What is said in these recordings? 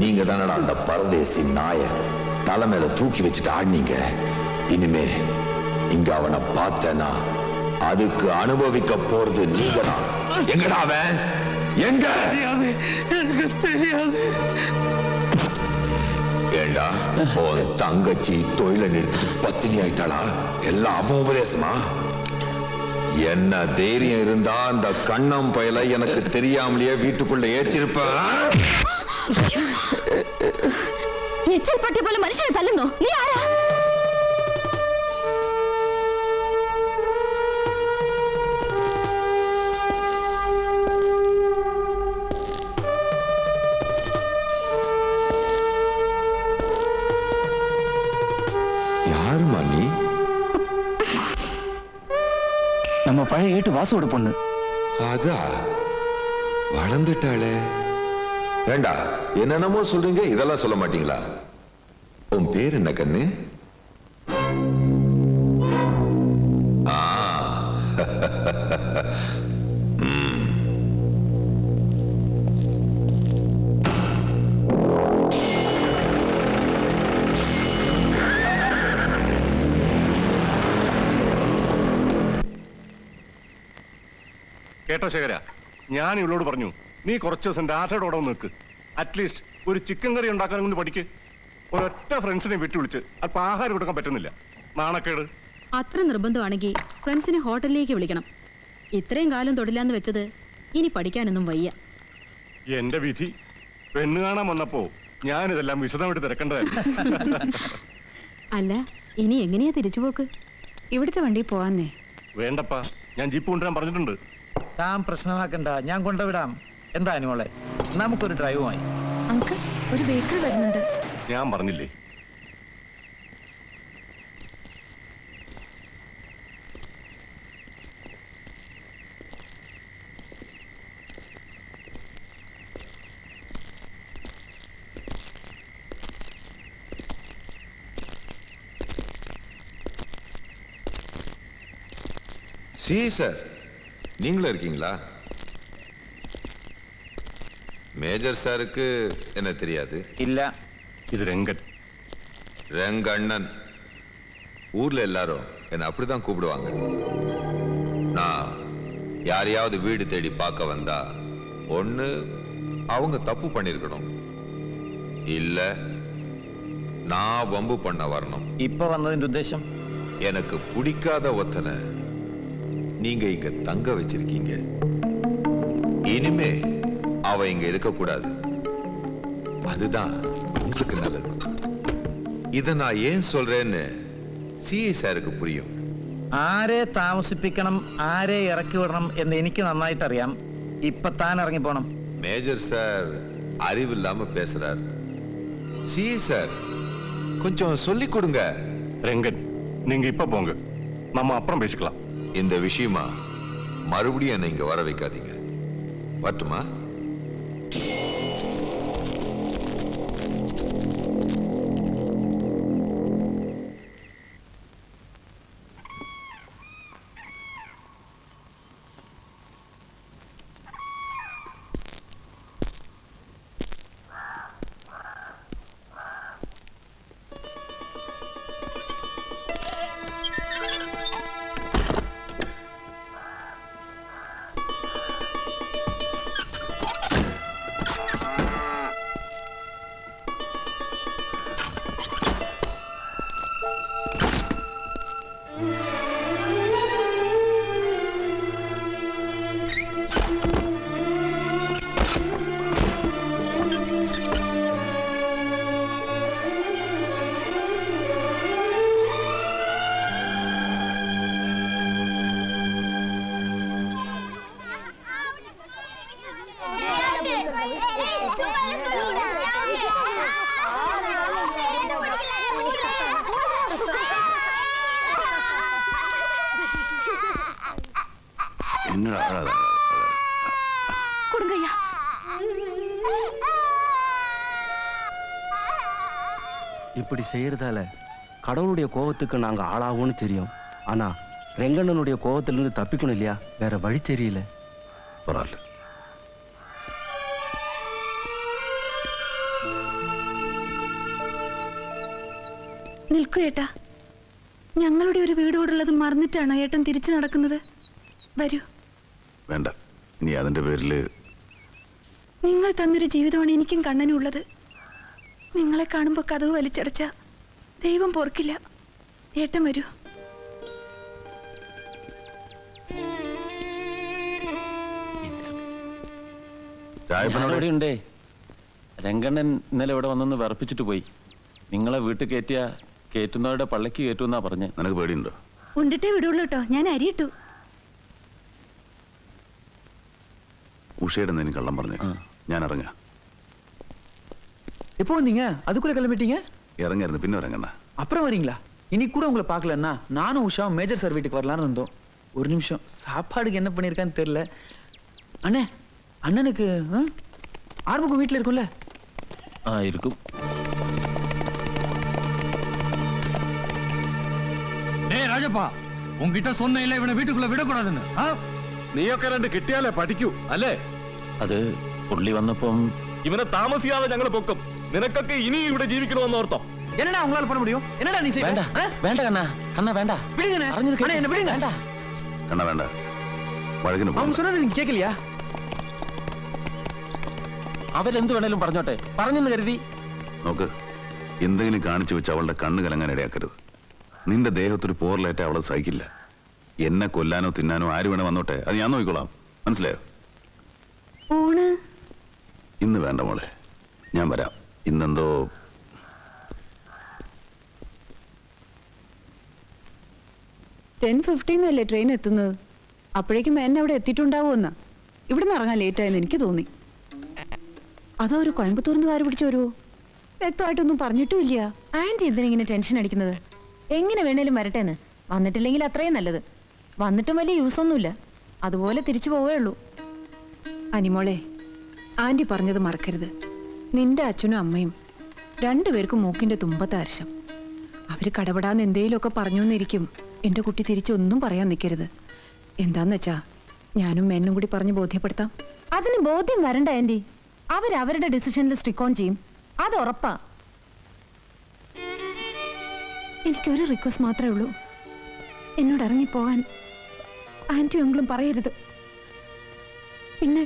நீங்க தானடா அந்த பரதேசி நாய தலைமையில தூக்கி வச்சுட்டு ஆடினீங்க. இனிமே இங்க அவனை பார்த்தனா அதுக்கு அனுபவிக்க போறது நீங்க தான். எங்கடா அவன்? எங்க? எனக்கு தெரியாது. ஏண்டா உன் தங்கச்சி தொழிலை நிறுத்திட்டு பத்தினி ஆயிட்டாளா? எல்லாம் அவன் உபதேசமா? என்ன தைரியம் இருந்தா அந்த கண்ணம் பயலை எனக்கு தெரியாமலேயே வீட்டுக்குள்ள ஏத்திருப்பேன். எச்சல் பட்டி போல மனுஷனை தள்ளுங்க. நீ யாரா? யாருமா நீ? நம்ம பழைய ஏட்டு வாசுவோட பொண்ணு. அதா வளர்ந்துட்டாளே. ஏண்டா என்னென்னமோ சொல்றீங்க, இதெல்லாம் சொல்ல மாட்டீங்களா? உன் பேர் என்ன கண்ணு? കേട്ടോ ശേഖര, ഞാൻ ഇവളോട് പറഞ്ഞു നീ കുറച്ച് ദിവസം രാധയോടെ നിൽക്ക്. അറ്റ്ലീസ്റ്റ് ഒരു ചിക്കൻ കറി ഉണ്ടാക്കാൻ കൊണ്ട് പഠിക്ക്. ഒരൊറ്റ ഫ്രണ്ട്സിനെ വിളിച്ച് അല്പം ആഹാരം കൊടുക്കാൻ പറ്റുന്നില്ല. നാണക്കേട്. അത്ര നിർബന്ധമാണെങ്കിൽ ഫ്രണ്ട്സിനെ ഹോട്ടലിലേക്ക് വിളിക്കണം. ഇത്രയും കാലം തൊടില്ലാന്ന് വെച്ചത് ഇനി പഠിക്കാനൊന്നും വയ്യ. എന്റെ വിധി. പെണ്ണ് കാണാൻ വന്നപ്പോ ഞാനിതെല്ലാം വിശദമായിട്ട് തിരക്കേണ്ടതായിരുന്നു. അല്ല, ഇനി എങ്ങനെയാ തിരിച്ചുപോക്ക്? ഇവിടുത്തെ വണ്ടി പോവാന്നേ. വേണ്ടപ്പാ, ഞാൻ ജീപ്പ് കൊണ്ടുവരാൻ പറഞ്ഞിട്ടുണ്ട്. താൻ പ്രശ്നമാക്കണ്ട, ഞാൻ കൊണ്ടുവിടാം. എന്താ അനുമോളെ, നമുക്കൊരു ഡ്രൈവുമായി. അങ്കിൾ, ഒരു വെഹിക്കിൾ വരുന്നുണ്ട്. ഞാൻ പറഞ്ഞില്ലേ? சி சார், நீங்களும் இருக்கீங்களா? மேஜர் சாருக்கு என்ன தெரியாது? இல்ல, இது ரெங்கன். ரெங்கண்ணன். ஊர்ல எல்லாரும் என்ன அப்படிதான் கூப்பிடுவாங்க. நான் யாரையாவது வீடு தேடி பார்க்க வந்தா ஒண்ணு அவங்க தப்பு பண்ணிருக்கணும், இல்ல நான் வம்பு பண்ண வரணும். இப்ப வந்ததின் உத்தேசம்? எனக்கு பிடிக்காத ஒத்தனை நீங்க இங்க தங்க வச்சிருக்கீங்க. இனிமே அவ இங்க இருக்க கூடாது. அதுதான் உங்களுக்கு நல்லது. இத நான் ஏன் சொல்றேன்னு சிஏ சாருக்கு புரியும். ആരെ താമസിപ്പിക്കണം, ആരെ ഇറക്കി വിടണം എന്ന് എനിക്ക് നന്നായിട്ട് അറിയാം. ഇപ്പൊ താൻ ഇറങ്ങി പോണം. மேஜர் சார் அறிவில்லாம பேசுறார். சிஏ சார் கொஞ்சம் சொல்லி கொடுங்க. ரெங்கன், நீங்க இப்ப போங்க, நம்ம அப்புறம் பேசிக்கலாம். இந்த விஷயமா மறுபடியும் என்ன இங்க வர வைக்காதீங்க. வரட்டுமா? கொடுங்கய்யா. இப்படி செய்யறதால கடவுளுடைய கோபத்துக்கு நாங்க ஆளாவோன்னு தெரியும். ஆனா ரெங்கண்ணனுடைய கோபத்திலிருந்து தப்பிக்கணும் இல்லையா? வேற வழி தெரியல. பரவாயில்ல. നിൽക്കൂ ഏട്ടാ. ഞങ്ങളുടെ ഒരു വീടോടുള്ളത് മറന്നിട്ടാണോ ഏട്ടൻ തിരിച്ചു നടക്കുന്നത്? വരൂ. വേണ്ട, ഇനി അതിന്റെ പേരില് നിങ്ങൾ തന്നൊരു ജീവിതമാണ് എനിക്കും കണ്ണനും ഉള്ളത്. നിങ്ങളെ കാണുമ്പോൾ കഥവ് വലിച്ചടച്ച ദൈവം പോർക്കില്ല. ഏട്ടൻ വരൂ. ചായപ്പനോട് ഉണ്ടേ. രംഗണ്ണൻ ഇന്നലെ ഇവിടെ വന്നൊന്ന് വിറപ്പിച്ചിട്ട് പോയി. നിങ്ങളെ വീട്ടിൽ കയറ്റുന്നവരുടെ പള്ളിക്ക് കയറ്റുമെന്നാ പറഞ്ഞ്. നിനക്ക് പേടിയുണ്ടോ? ഉണ്ടിട്ടേ വിടുള്ളൂ കേട്ടോ. ഞാൻ അരിയിട്ടു. ഉഷയുടെ എന്തെങ്കിലും കള്ളം പറഞ്ഞു. ഞാൻ ഇറങ്ങാ. எப்போ வந்தீங்க? அதுக்குள்ள கிளம்பிட்டீங்க? இறங்காருந்து பின்ன இறங்கண்ணா. அப்புறம் வரீங்களா? இனி கூட உங்களை பார்க்கலன்னா நானும் உஷா மேஜர் சார் வீட்டுக்கு வரலான்னு இருந்தோம். ஒரு நிமிஷம், சாப்பாடுக்கு என்ன பண்ணியிருக்கான்னு தெரியல. அண்ணே, அண்ணனுக்கு ஆர்முகம் வீட்டில் இருக்கும்ல? இருக்கும். டேய் ராஜப்பா, உன்கிட்ட சொன்ன இல்ல இவனை வீட்டுக்குள்ள விடக்கூடாதுன்னு. നീയൊക്കെ രണ്ട് കിട്ടിയാലേ പഠിക്കൂ അല്ലേ? അത് പുള്ളി വന്നപ്പം ഇവനെ താമസിയാതെ ഞങ്ങൾ പൊക്കും. നിനക്കൊക്കെ ഇനി ഇവിടെ ജീവിക്കണമെന്ന് ഓർത്തോ? என்னடா உங்களால பண்ண முடியும்? என்னடா நீ செய்ய? വേണ്ട വേണ്ട കണ്ണാ, കണ്ണാ വേണ്ട. விடுங்கண்ணே. അറിഞ്ഞത് அண்ணே, என்ன விடுங்க. വേണ്ട. கண்ணா வேണ്ട, வழக்கிന് அவங்க போகണ്ട. சொன்னது நீங்க கேட்கலையா? അവരെന്ത് വേണേലും പറഞ്ഞോട്ടെ, പറഞ്ഞെന്ന് കരുതി. നോക്ക്, എന്തെങ്കിലും കാണിച്ചു വെച്ച് അവളുടെ കണ്ണ് കലങ്ങാൻ ഇടയാക്കരുത്. നിന്റെ ദേഹത്തൊരു പോറലേറ്റ അവളെ സഹിക്കില്ല. എന്നെ കൊല്ലാനോ തിന്നാനോ ആര് വേണേ വന്നോട്ടെ, അത് ഞാൻ നോക്കിക്കോളാം. മനസ്സിലായോ? ഊണ് ഇന്ന് വേണ്ട മോളെ, ഞാൻ വരാം. ഇന്നെന്തോ 10:15 ട്രെയിൻ എത്തുന്നത്. അപ്പോഴേക്കും എന്നെ അവിടെ എത്തിയിട്ടുണ്ടാവുമെന്നാ. ഇവിടെ നിന്ന് ഇറങ്ങാൻ ലേറ്റായെന്ന് എനിക്ക് തോന്നി. അതോ ഒരു കോയമ്പത്തൂർന്ന് കാര് പിടിച്ചു വരുമോ? വ്യക്തമായിട്ടൊന്നും പറഞ്ഞിട്ടുമില്ല. ആന്റി എന്തിനിങ്ങനെ ടെൻഷൻ അടിക്കുന്നത്? എങ്ങനെ വേണേലും വരട്ടേന്ന്. വന്നിട്ടില്ലെങ്കിൽ അത്രയും നല്ലത്. വന്നിട്ടും വലിയ യൂസ് ഒന്നുമില്ല. അതുപോലെ തിരിച്ചു പോവേ ഉള്ളൂ. അനിമോളെ, ആന്റി പറഞ്ഞത് മറക്കരുത്. നിന്റെ അച്ഛനും അമ്മയും രണ്ടുപേർക്കും മൂക്കിന്റെ തുമ്പത്തെ അർശം. അവര് കടപെടാന്ന് എന്തേലുമൊക്കെ പറഞ്ഞോന്നിരിക്കും. എന്റെ കുട്ടി തിരിച്ചൊന്നും പറയാൻ നിൽക്കരുത്. എന്താന്ന് വെച്ചാ ഞാനും എന്നും കൂടി പറഞ്ഞ് ബോധ്യപ്പെടുത്താം. അതിന് ബോധ്യം വരണ്ട ആന്റി. അവരവരുടെ ഡിസിഷനിൽ സ്റ്റിക്ക് ഓൺ ചെയ്യും. അത് ഉറപ്പാ. എനിക്കൊരു റിക്വസ്റ്റ് മാത്രമേ ഉള്ളൂ. എന്നോട് ഇറങ്ങിപ്പോകാൻ ആന്റി ഒന്നും പറയരുത്. പിന്നെ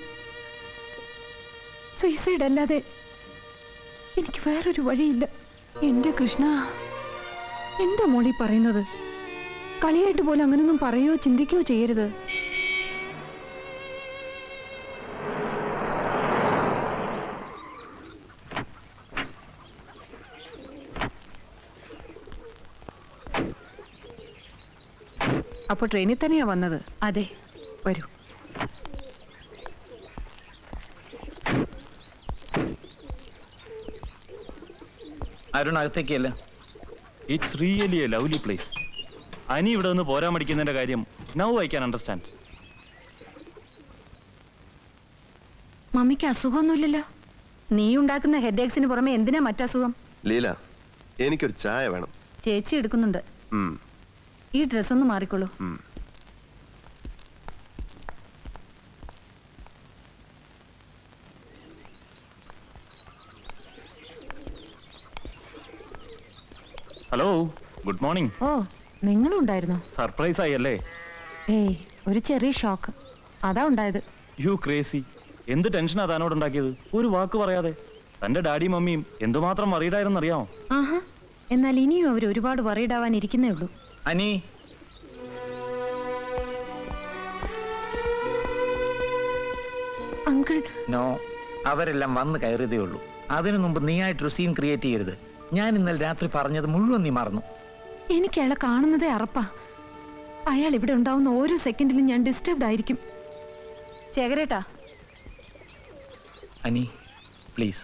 സൂയിസൈഡ് അല്ലാതെ എനിക്ക് വേറൊരു വഴിയില്ല. എന്റെ കൃഷ്ണ, എന്താ മോളി പറയുന്നത്? കളിയായിട്ട് പോലും അങ്ങനൊന്നും പറയോ ചിന്തിക്കുകയോ ചെയ്യരുത്. അപ്പൊ ട്രെയിനിൽ തന്നെയാ വന്നത്? അതെ. വരൂ. അരുൺ അകത്തേക്കല്ല. It's really a lovely place. Ani ഇവിടെ നിന്ന് പോരാൻ മടിക്കുന്നതിന്റെ കാര്യം നൗ ഐ ക്യാൻ അണ്ടർസ്റ്റാൻഡ്. മമ്മിക്ക് അസുഖമൊന്നുമില്ലല്ലോ? നീ ഉണ്ടാക്കുന്ന ഹെഡേക്സിന് പുറമെ എന്തിനാ മറ്റസുഖം? ലീല, എനിക്കൊരു ചായ വേണം. ചേച്ചി എടുക്കുന്നുണ്ട്. ഈ ഡ്രസ് ഒന്ന് മാറിക്കോളൂ. Hello, good morning. ഓ, നിങ്ങളും ഉണ്ടായിരുന്നോ? സർപ്രൈസ് ആയി അല്ലേ? ഏയ്, ഒരു ചെറിയ ഷോക്ക്. അതാ ഉണ്ടായത്. U crazy. എന്ത് ടെൻഷനാ താനോട് ഉണ്ടാക്കിയത്? ഒരു വാക്ക് പറയാതെ. തന്റെ ഡാഡിയും മമ്മിയും എന്തുമാത്രം വറീഡായിരുന്നു അറിയാമോ? ആഹാ, എന്നാൽ ഇനിയും അവർ ഒരുപാട് വറീഡാവാൻ ഇരിക്കുന്നേ ഉള്ളൂ. അനി, അങ്കിൾ, നോ, അവരെല്ലാം വന്ന് കയറിയതേ ഉള്ളൂ. അതിനു മുമ്പ് നീയായിട്ടൊരു സീൻ ക്രിയേറ്റ് ചെയ്യരുത്. ഞാൻ ഇന്നലെ രാത്രി പറഞ്ഞത് മുഴുവൻ നീ മറന്നു. എനിക്ക് അയാളെ കാണുന്നതേ അറപ്പാ. അയാൾ ഇവിടെ ഉണ്ടാവുന്ന ഓരോ സെക്കൻഡിലും ഞാൻ ഡിസ്റ്റർബ്ഡ് ആയിരിക്കും. ശേഖരേട്ടാ, അനി, പ്ലീസ്.